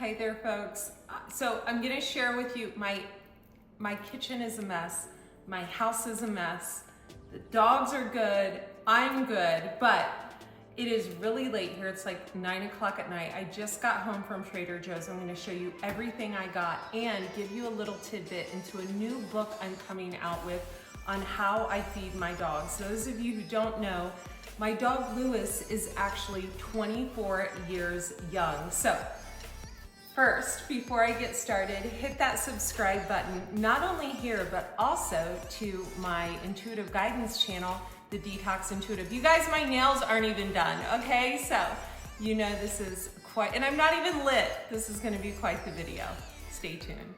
Hi there, folks. So I'm gonna share with you, my kitchen is a mess, my house is a mess, the dogs are good, I'm good, but it is really late here. It's like 9 o'clock at night. I just got home from Trader Joe's. I'm gonna show you everything I got and give you a little tidbit into a new book I'm coming out with on how I feed my dogs. Those of you who don't know, my dog Lewis is actually 24 years young. So first, before I get started, hit that subscribe button, not only here, but also to my intuitive guidance channel, the Detox Intuitive. You guys, my nails aren't even done, okay? So, you know this is quite, and I'm not even lit. This is gonna be quite the video. Stay tuned.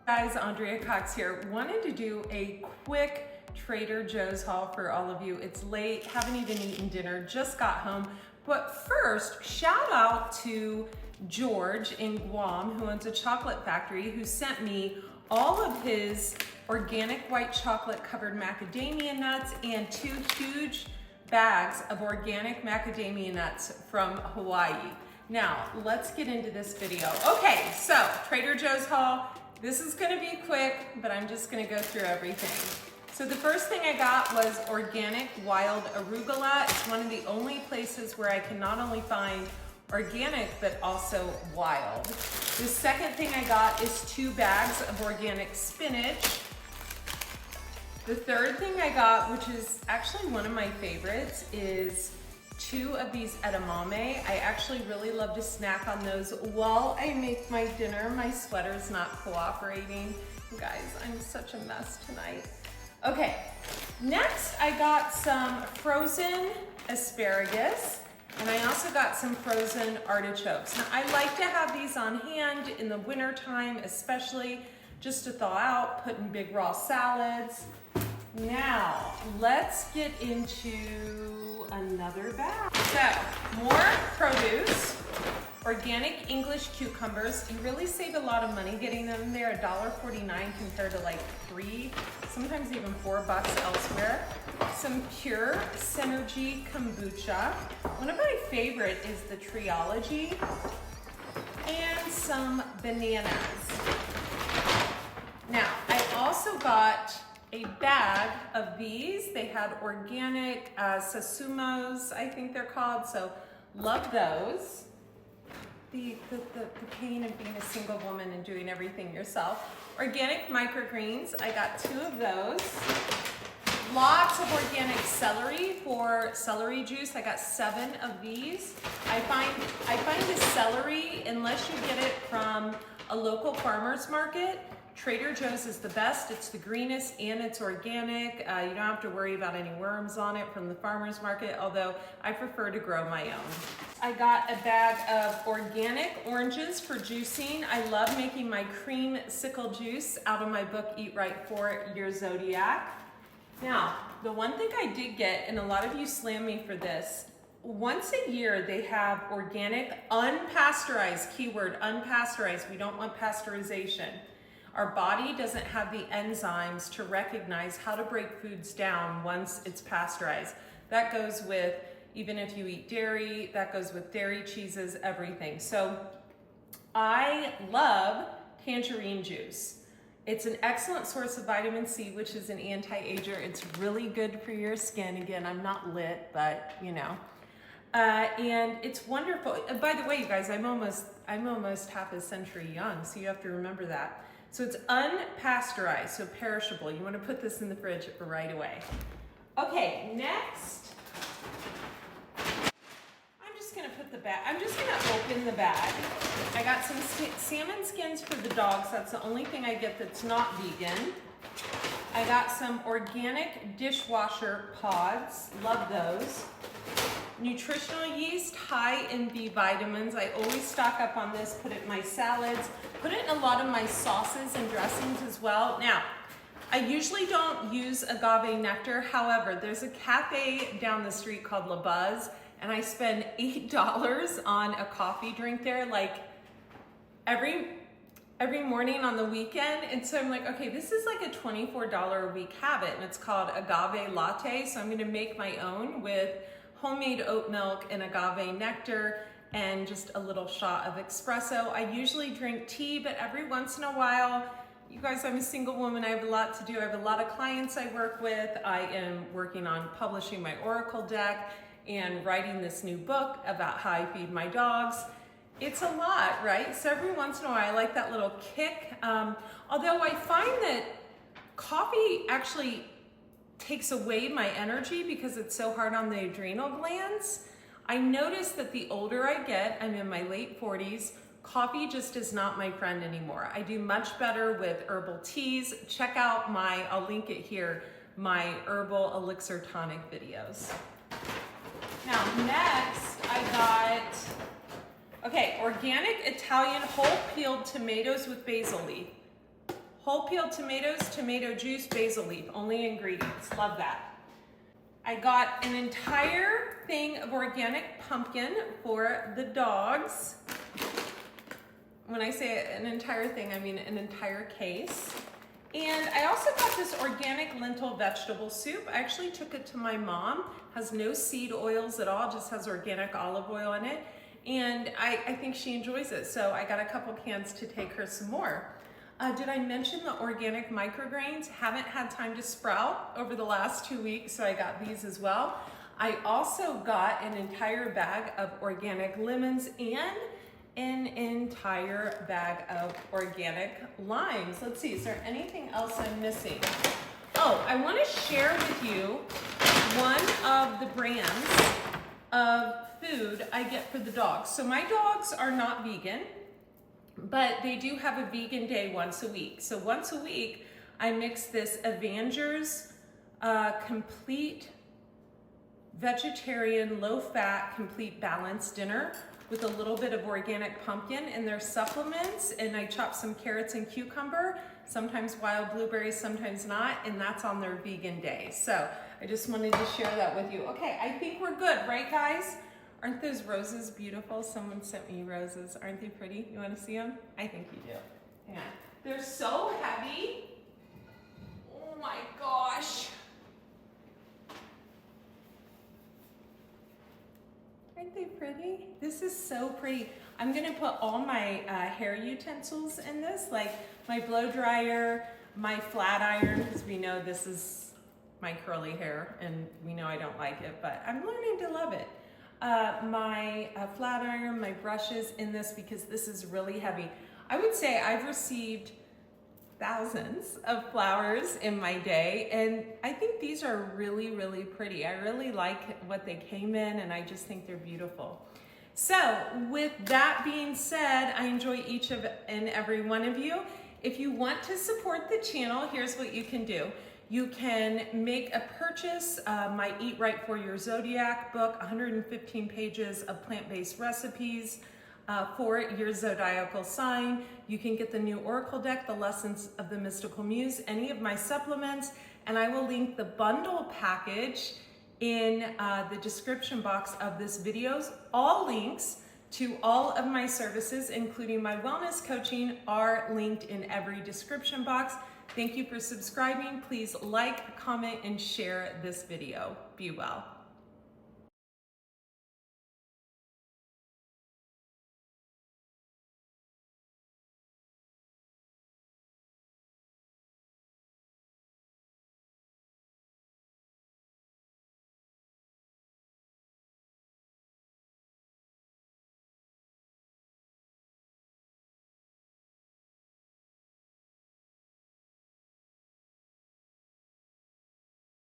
Guys, Andrea Cox here. Wanted to do a quick Trader Joe's haul for all of you. It's late, haven't even eaten dinner, just got home. But first, shout out to George in Guam, who owns a chocolate factory, who sent me all of his organic white chocolate covered macadamia nuts and 2 huge bags of organic macadamia nuts from Hawaii. Now, let's get into this video. Okay, so Trader Joe's haul. This is gonna be quick, but I'm just gonna go through everything. So the first thing I got was organic wild arugula. It's one of the only places where I can not only find organic, but also wild. The second thing I got is 2 bags of organic spinach. The third thing I got, which is actually one of my favorites, is 2 of these 𝗏𝗏𝗡. I actually really love to snack on those while I make my dinner. My sweater's not cooperating. Guys, I'm such a mess tonight. Okay, next I got some frozen asparagus. And I also got some frozen artichokes. Now, I like to have these on hand in the winter time, especially just to thaw out, put in big raw salads. Now, let's get into another bag. So, more produce, organic English cucumbers. You really save a lot of money getting them there, $1.49 compared to like $3, sometimes even $4 elsewhere. Some pure Synergy kombucha. One of my favorite is the 𝗬𝗏𝗏𝙀, and some bananas. Now, I also got a bag of these. They had organic 𝗬𝗵𝗲s, I think they're called, so love those. The pain of being a single woman and doing everything yourself. Organic microgreens, I got 2 of those. Lots of organic celery for celery juice. I got 7 of these. I find the celery, unless you get it from a local farmer's market, Trader Joe's is the best. It's the greenest and it's organic. You don't have to worry about any worms on it from the farmer's market, although I prefer to grow my own. I got a bag of organic oranges for juicing. I love making my creamsicle juice out of my book, Eat Right for Your Zodiac. Now, the one thing I did get, and a lot of you slam me for this, once a year they have organic, unpasteurized, keyword unpasteurized. We don't want pasteurization. Our body doesn't have the enzymes to recognize how to break foods down once it's pasteurized. That goes with, even if you eat dairy, that goes with dairy, cheeses, everything. So I love tangerine juice. It's an excellent source of vitamin C, which is an anti-ager. It's really good for your skin. Again, I'm not lit, but you know. And it's wonderful. By the way, you guys, I'm almost half a century young, so you have to remember that. So it's unpasteurized, so perishable. You want to put this in the fridge right away. Okay, next, I'm just going to open the bag. I got some salmon skins for the dogs. That's the only thing I get that's not vegan. I got some organic dishwasher pods. Love those. Nutritional yeast, high in B vitamins. I always stock up on this, put it in my salads, put it in a lot of my sauces and dressings as well. Now, I usually don't use agave nectar. However, there's a cafe down the street called 𝗏𝗏𝗏𝗏, and I spend $8 on a coffee drink there, like every morning on the weekend. And so I'm like, okay, this is like a $24 a week habit, and it's called agave latte. So I'm gonna make my own with homemade oat milk and agave nectar and just a little shot of espresso. I usually drink tea, but every once in a while, you guys, I'm a single woman. I have a lot to do. I have a lot of clients I work with. I am working on publishing my Oracle deck and writing this new book about how I feed my dogs. It's a lot, right? So every once in a while, I like that little kick. Although I find that coffee actually takes away my energy because it's so hard on the adrenal glands. I notice that the older I get, I'm in my late 40s, coffee just is not my friend anymore. I do much better with herbal teas. Check out I'll link it here, my herbal elixir tonic videos. Now next I got, organic Italian whole peeled tomatoes with basil leaf. Whole peeled tomatoes, tomato juice, basil leaf, only ingredients, love that. I got an entire thing of organic pumpkin for the dogs. When I say an entire thing, I mean an entire case. And I also got this organic lentil vegetable soup. I actually took it to my mom. Has no seed oils at all, just has organic olive oil in it. And I think she enjoys it. So I got a couple cans to take her some more. Did I mention the organic micrograins? Haven't had time to sprout over the last 2 weeks, so I got these as well. I also got an entire bag of organic lemons and an entire bag of organic limes. Let's see, is there anything else I'm missing? Oh, I want to share with you one of the brands of food I get for the dogs. So my dogs are not vegan, but they do have a vegan day once a week. So once a week, I mix this 𝗃𝗡𝗅's complete vegetarian, low-fat, complete balanced dinner with a little bit of organic pumpkin and their supplements, and I chop some carrots and cucumber, sometimes wild blueberries, sometimes not, and that's on their vegan day. So I just wanted to share that with you. Okay, I think we're good, right guys? Aren't those roses beautiful? Someone sent me roses. Aren't they pretty? You want to see them? I think you do. Hang on. They're so heavy. Oh my gosh. Aren't they pretty? This is so pretty. I'm gonna put all my hair utensils in this, like my blow dryer, my flat iron, because we know this is my curly hair and we know I don't like it, but I'm learning to love it. My flat iron, my brushes in this because this is really heavy. I would say I've received thousands of flowers in my day, and I think these are really, really pretty. I really like what they came in, and I just think they're beautiful. So with that being said, I enjoy each and every one of you. If you want to support the channel, here's what you can do. You can make a purchase, my Eat Right for Your Zodiac book, 115 pages of plant-based recipes for your zodiacal sign. You can get the new Oracle deck, the Lessons of the Mystical Muse, any of my supplements, and I will link the bundle package in the description box of this video. All links to all of my services, including my wellness coaching, are linked in every description box. Thank you for subscribing. Please like, comment, and share this video. Be well.